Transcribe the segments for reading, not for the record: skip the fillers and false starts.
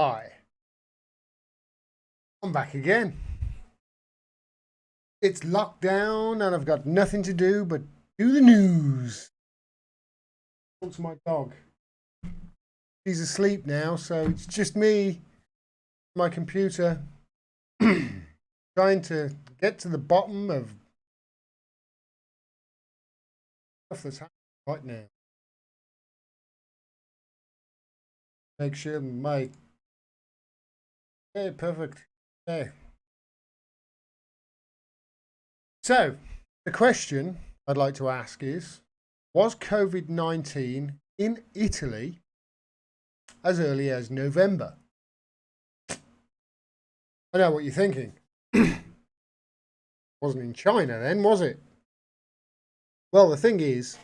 Hi, I'm back again. It's lockdown and I've got nothing to do but do the news. Talk to my dog. She's asleep now, so it's just me, my computer, trying to get to the bottom of stuff that's happening right now. Make sure my... Okay, perfect. Okay. So, the question I'd like to ask is, was COVID-19 in Italy as early as November? I know what you're thinking. Wasn't in China then, was it? Well, the thing is,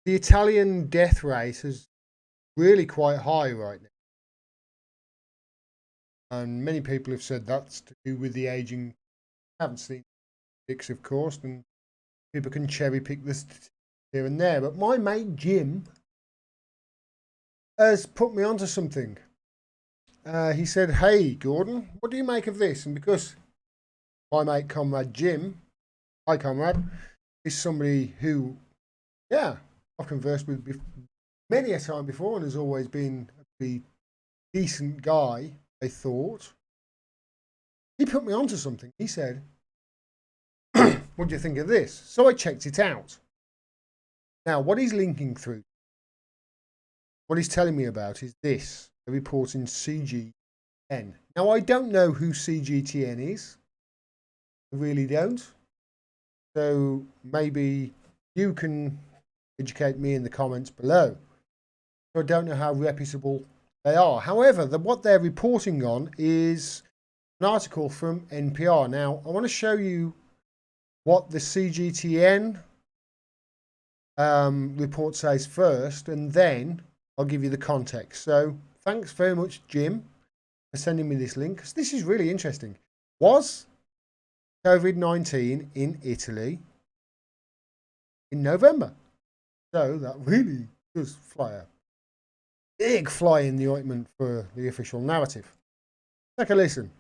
the Italian death rate is really quite high right now. And many people have said that's to do with the aging. I haven't seen statistics, of course, and people can cherry pick this here and there. But my mate Jim has put me onto something. He said, "Hey, Gordon, what do you make of this?" And because my mate comrade Jim, hi comrade, is somebody who, yeah, I've conversed with many a time before and has always been a decent guy, I thought. He put me onto something. He said, "What do you think of this?" So I checked it out. Now, what he's linking through, what he's telling me about is this, a report in CGTN. Now, I don't know who CGTN is. I really don't. So maybe you can educate me in the comments below. I don't know how reputable they are. However, what they're reporting on is an article from NPR. Now, I want to show you what the CGTN report says first, and then I'll give you the context. So thanks very much, Jim, for sending me this link, because this is really interesting. Was COVID-19 in Italy in November? So that really does fly a big fly in the ointment for the official narrative. Take a listen.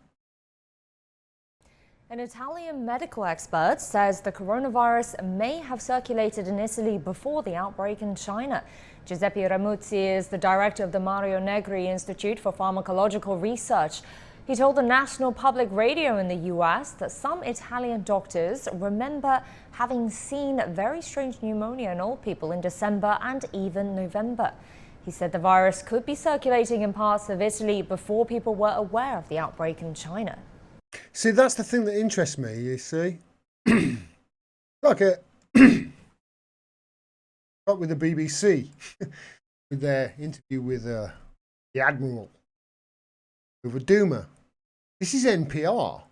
An Italian medical expert says the coronavirus may have circulated in Italy before the outbreak in China. Giuseppe Ramuzzi is the director of the Mario Negri Institute for Pharmacological Research. He told the National Public Radio in the US that some Italian doctors remember having seen very strange pneumonia in old people in December and even November. He said the virus could be circulating in parts of Italy before people were aware of the outbreak in China. See, that's the thing that interests me, you see. Like with the BBC, with their interview with the Admiral over Duma. This is NPR.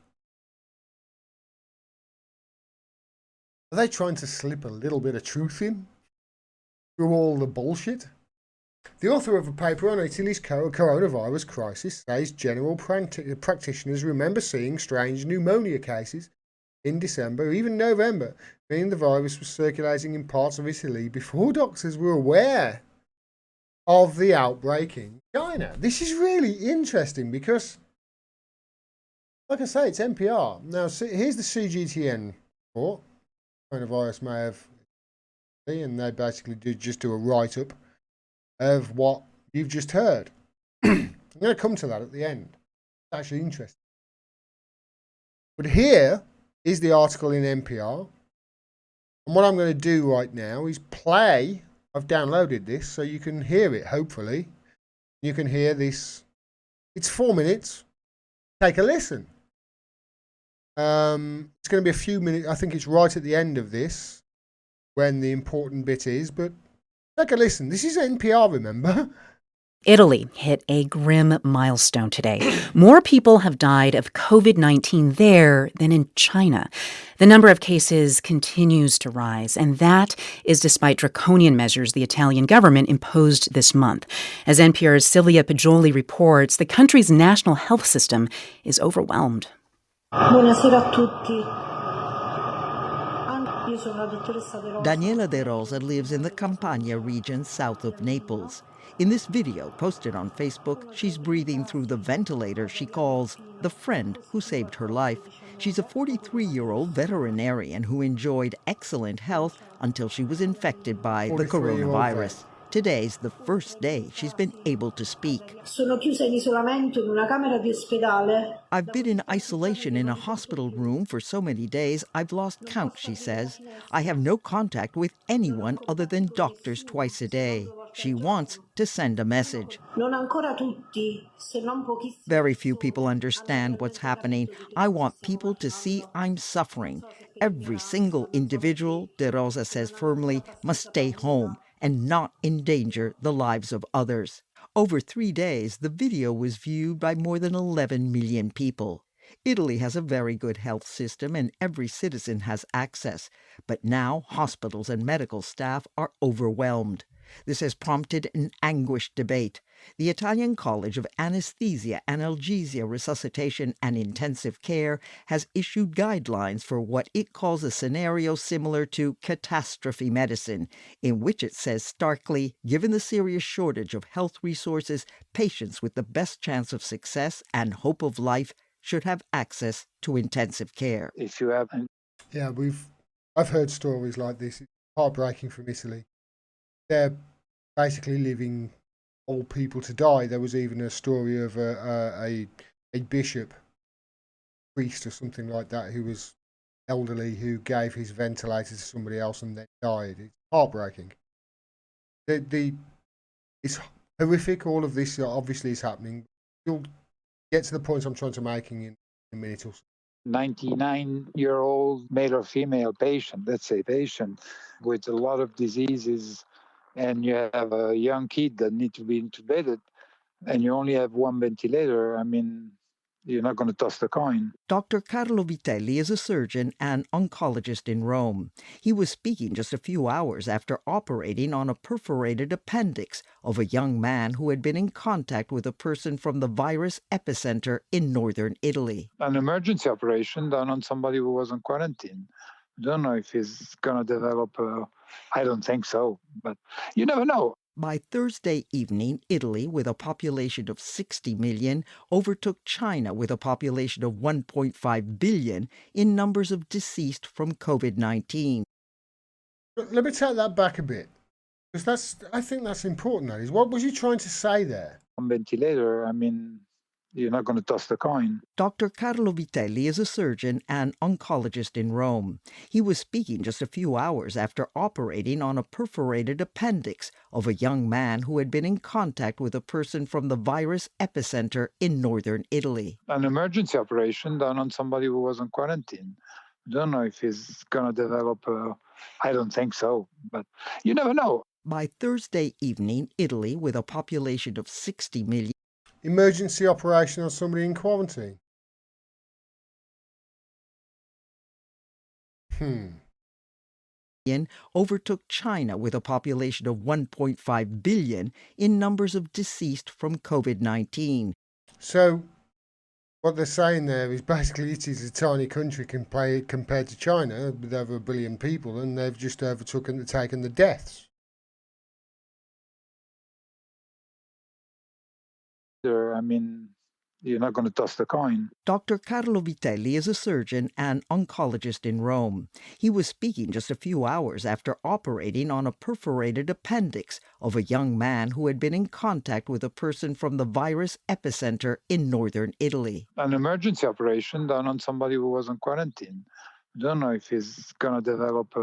Are they trying to slip a little bit of truth in through all the bullshit? The author of a paper on Italy's coronavirus crisis says general practitioners remember seeing strange pneumonia cases in December, even November, meaning the virus was circulating in parts of Italy before doctors were aware of the outbreak in China. This is really interesting because, like I say, it's NPR. Now, here's the CGTN report. Coronavirus may have, and they basically just do a write-up of what you've just heard. I'm going to come to that at the end. It's actually interesting. But here is the article in NPR. And what I'm going to do right now is play. I've downloaded this so you can hear it, hopefully. You can hear this. It's 4 minutes. Take a listen. It's going to be a few minutes. I think it's right at the end of this when the important bit is, but take a listen. This is NPR, remember? Italy hit a grim milestone today. More people have died of COVID-19 there than in China. The number of cases continues to rise, and that is despite draconian measures the Italian government imposed this month. As NPR's Silvia Poggioli reports, the country's national health system is overwhelmed. Buonasera a tutti. Io Daniela De Rosa lives in the Campania region south of Naples. In this video posted on Facebook, she's breathing through the ventilator she calls the friend who saved her life. She's a 43-year-old veterinarian who enjoyed excellent health until she was infected by the 43-year-old vet. coronavirus. Today's the first day she's been able to speak. I've been in isolation in a hospital room for so many days, I've lost count, she says. I have no contact with anyone other than doctors twice a day. She wants to send a message. Very few people understand what's happening. I want people to see I'm suffering. Every single individual, De Rosa says firmly, must stay home and not endanger the lives of others. Over 3 days, the video was viewed by more than 11 million people. Italy has a very good health system and every citizen has access. But now hospitals and medical staff are overwhelmed. This has prompted an anguished debate. The Italian College of Anesthesia, Analgesia, Resuscitation and Intensive Care has issued guidelines for what it calls a scenario similar to catastrophe medicine, in which it says starkly, given the serious shortage of health resources, patients with the best chance of success and hope of life should have access to intensive care. Yeah, I've heard stories like this. It's heartbreaking from Italy. They're basically leaving old people to die. There was even a story of a bishop, priest or something like that, who was elderly, who gave his ventilator to somebody else and then died. It's heartbreaking. It's horrific. All of this obviously is happening. You'll get to the point I'm trying to make in a minute or so. 99-year-old male or female patient, let's say patient, with a lot of diseases, and you have a young kid that needs to be intubated, and you only have one ventilator, I mean, you're not going to toss the coin. Dr. Carlo Vitelli is a surgeon and oncologist in Rome. He was speaking just a few hours after operating on a perforated appendix of a young man who had been in contact with a person from the virus epicenter in northern Italy. An emergency operation done on somebody who was on quarantine. I don't know if he's going to develop I don't think so, but you never know. By Thursday evening, Italy, with a population of 60 million, overtook China with a population of 1.5 billion in numbers of deceased from COVID-19. Let me take that back a bit, because I think that's important. That is, what was you trying to say there? On ventilator, I mean, you're not going to toss the coin. Dr. Carlo Vitelli is a surgeon and oncologist in Rome. He was speaking just a few hours after operating on a perforated appendix of a young man who had been in contact with a person from the virus epicenter in northern Italy. An emergency operation done on somebody who was on quarantine. I don't know if he's going to develop I don't think so, but you never know. By Thursday evening, Italy, with a population of 60 million, Emergency operation on somebody in quarantine. overtook China with a population of 1.5 billion in numbers of deceased from COVID-19. So what they're saying there is basically it is a tiny country compared to China with over 1 billion people, and they've just taken the deaths. I mean, you're not going to toss the coin. Dr. Carlo Vitelli is a surgeon and oncologist in Rome. He was speaking just a few hours after operating on a perforated appendix of a young man who had been in contact with a person from the virus epicenter in northern Italy. An emergency operation done on somebody who was on quarantine. I don't know if he's going to develop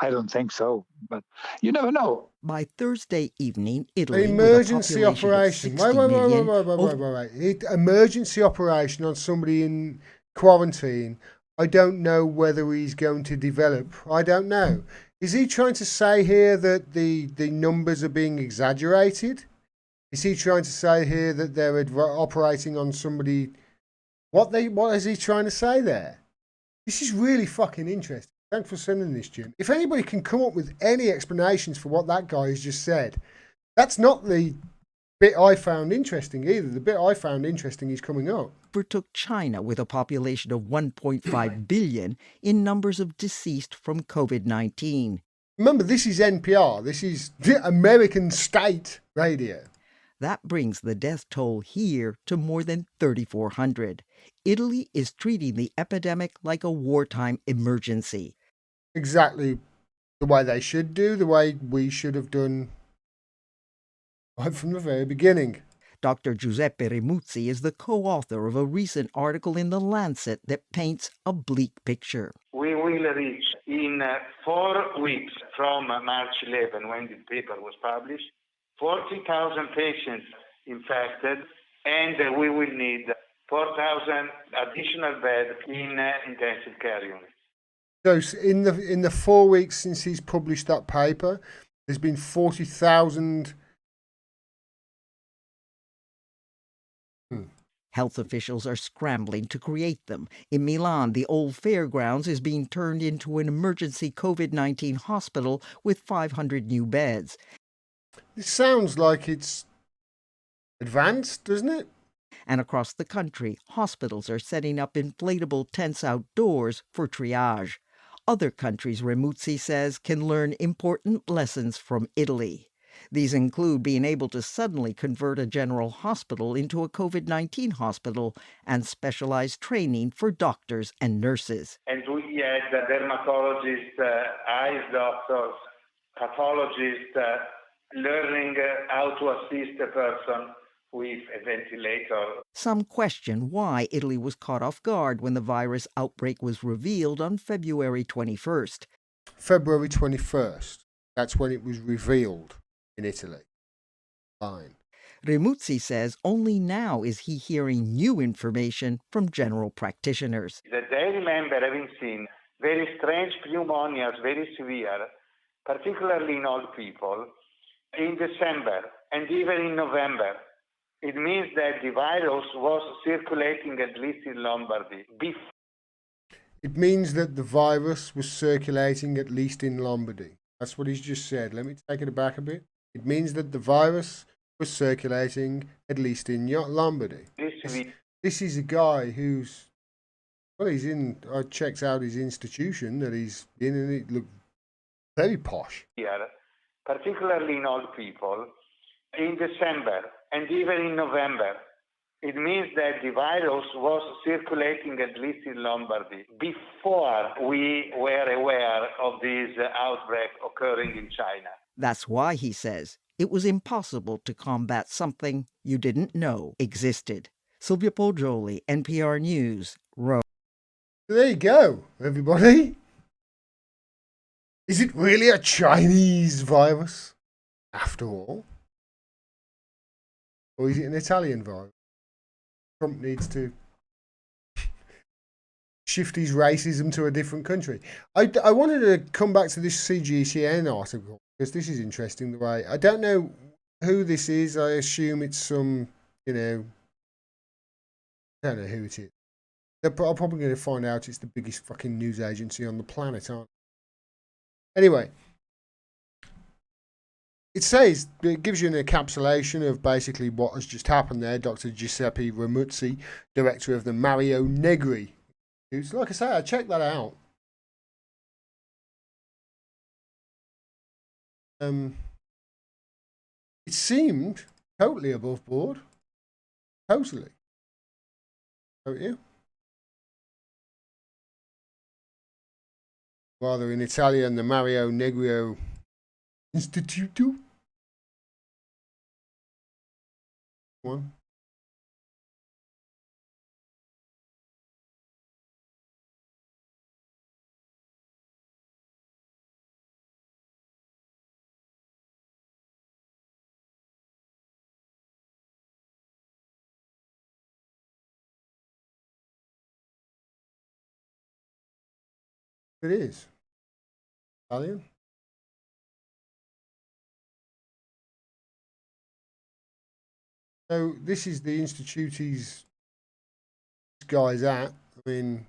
I don't think so, but you never know. By Thursday evening, Italy, Emergency with a operation. population Emergency operation on somebody in quarantine. I don't know whether he's going to develop. I don't know. Is he trying to say here that the numbers are being exaggerated? Is he trying to say here that they're operating on somebody? What is he trying to say there? This is really fucking interesting. Thanks for sending this, Jim. If anybody can come up with any explanations for what that guy has just said, that's not the bit I found interesting either. The bit I found interesting is coming up. Overtook China with a population of 1.5 billion in numbers of deceased from COVID-19. Remember, this is NPR. This is American state radio. That brings the death toll here to more than 3,400. Italy is treating the epidemic like a wartime emergency. Exactly the way they should do, the way we should have done right from the very beginning. Dr. Giuseppe Remuzzi is the co-author of a recent article in The Lancet that paints a bleak picture. We will reach in 4 weeks from March 11, when the paper was published, 40,000 patients infected, and we will need 4,000 additional beds in intensive care units. So in the 4 weeks since he's published that paper, there's been 40,000. Health officials are scrambling to create them. In Milan, the old fairgrounds is being turned into an emergency COVID-19 hospital with 500 new beds. It sounds like it's advanced, doesn't it? And across the country, hospitals are setting up inflatable tents outdoors for triage. Other countries, Remuzzi says, can learn important lessons from Italy. These include being able to suddenly convert a general hospital into a COVID-19 hospital and specialized training for doctors and nurses. And we had dermatologists, eyes doctors, pathologists learning how to assist a person with a ventilator. Some question why Italy was caught off guard when the virus outbreak was revealed on February 21st. February 21st. That's when it was revealed in Italy. Fine. Remuzzi says only now is he hearing new information from general practitioners. That they remember having seen very strange pneumonias, very severe, particularly in old people, in December and even in November. It means that the virus was circulating at least in Lombardy. It means that the virus was circulating at least in Lombardy. That's what he's just said. Let me take it back a bit. It means that the virus was circulating at least in Lombardy. This is a guy who's, well, I checked out his institution that he's in, and it looked very posh. Particularly in old people, in December and even in November. It means that the virus was circulating at least in Lombardy before we were aware of this outbreak occurring in China. That's why, he says, it was impossible to combat something you didn't know existed. Silvia Poggioli, NPR News, Rome. There you go, everybody. Is it really a Chinese virus, after all? Or is it an Italian virus? Trump needs to shift his racism to a different country. I wanted to come back to this CGCN article, because this is interesting the way. I don't know who this is. I assume it's some, I don't know who it is. I'm probably going to find out it's the biggest fucking news agency on the planet, aren't they? Anyway, it gives you an encapsulation of basically what has just happened there. Dr. Giuseppe Remuzzi, director of the Mario Negri. Like I say, I checked that out. It seemed totally above board. Totally. Don't you? Rather in Italian, the Mario Negri Instituto. One. It is. Italian. So this is the institute this guy's at. I mean,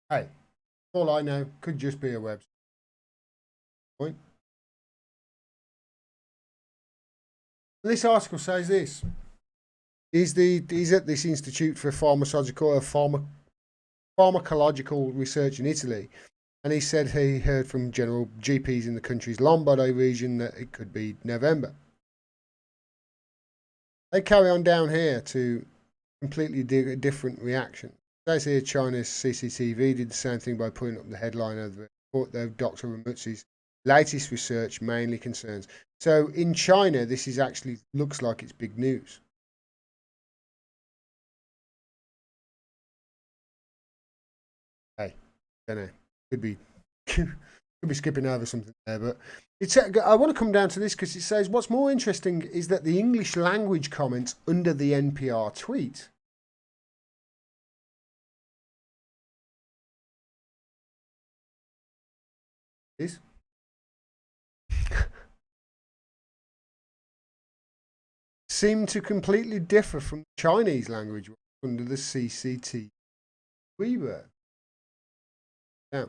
hey, all I know could just be a website. Point. And this article says this. He's at this Institute for Pharmacological Research in Italy, and he said he heard from general GPs in the country's Lombardy region that it could be November. They carry on down here to completely different reaction. It says here China's CCTV did the same thing by putting up the headline of the report, though Dr. Ramuzzi's latest research mainly concerns. So in China, this is actually looks like it's big news. Hey, don't know. Could be skipping over something there, but it's. I want to come down to this because it says what's more interesting is that the English language comments under the NPR tweet is seem to completely differ from Chinese language under the CCTV rebirth. Now,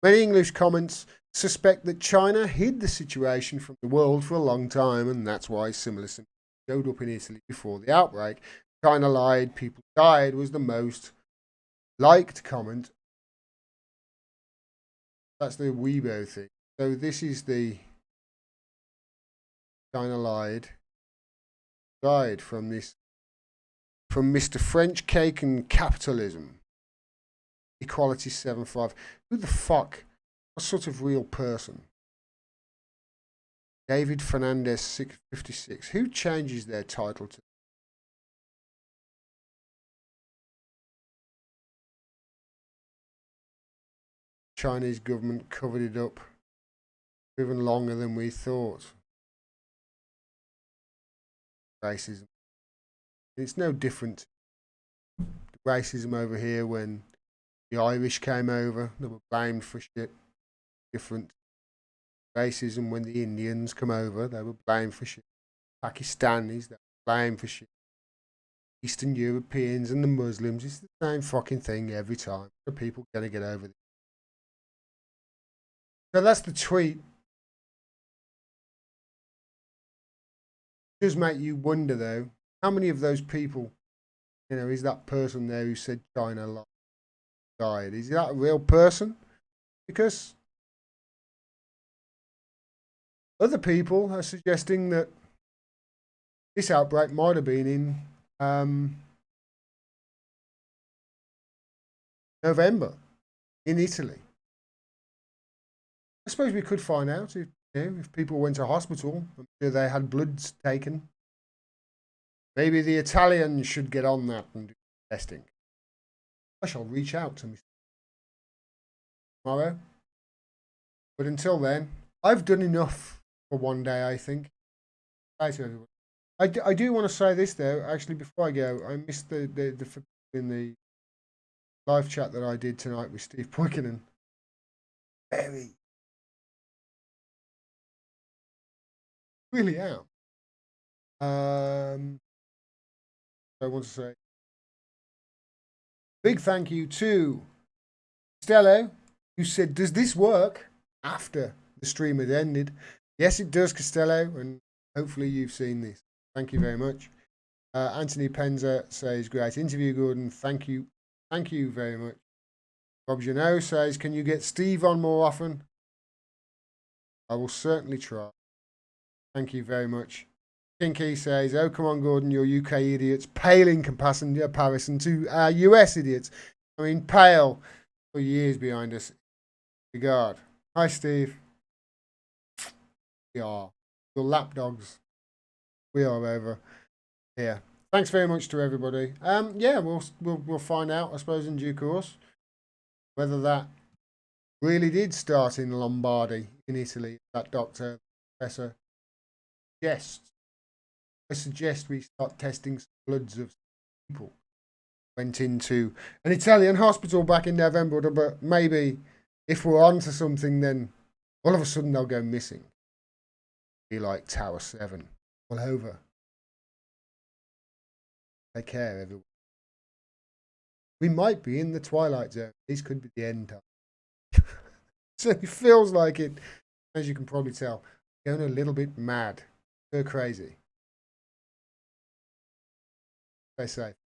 many English comments suspect that China hid the situation from the world for a long time, and that's why similar symptoms showed up in Italy before the outbreak. China lied, people died was the most liked comment. That's the Weibo thing. So this is the China lied. Died from this, from Mr. French Cake and Capitalism. Equality 75. Who the fuck? What sort of real person? David Fernandez 656. Who changes their title to? Chinese government covered it up even longer than we thought. Racism. It's no different to racism over here when the Irish came over, they were blamed for shit. Different racism when the Indians come over, they were blamed for shit. Pakistanis, they were blamed for shit. Eastern Europeans and the Muslims, it's the same fucking thing every time. The people gonna get over this. So that's the tweet. It does make you wonder though, how many of those people, is that person there who said China died? Is that a real person? Because other people are suggesting that this outbreak might have been in November in Italy. I suppose we could find out if people went to hospital, I'm sure they had bloods taken. Maybe the Italians should get on that and do testing. I shall reach out to Mr. tomorrow. But until then, I've done enough for one day, I think. Bye to everyone. I do want to say this though, actually, before I go, I missed the in the live chat that I did tonight with Steve Poikinen. Really am. I want to say big thank you to Costello, who said, does this work after the stream had ended? Yes, it does, Costello, and hopefully you've seen this. Thank you very much. Anthony Penza says, great interview, Gordon. Thank you. Thank you very much. Rob Janot says, can you get Steve on more often? I will certainly try. Thank you very much. Kinky says, oh, come on, Gordon, you're UK idiots. Pale in comparison to US idiots. I mean, pale for years behind us. Regard. Hi, Steve. We are. Your lapdogs. We are over here. Thanks very much to everybody. Yeah, we'll find out, I suppose, in due course, whether that really did start in Lombardy, in Italy. That doctor, professor, suggests. I suggest we start testing bloods of people. Went into an Italian hospital back in November, but maybe if we're on to something, then all of a sudden they'll go missing. Be like Tower 7 all over. Take care, everyone. We might be in the Twilight Zone. This could be the end time. So it feels like it, as you can probably tell, going a little bit mad. Go crazy. Stay safe.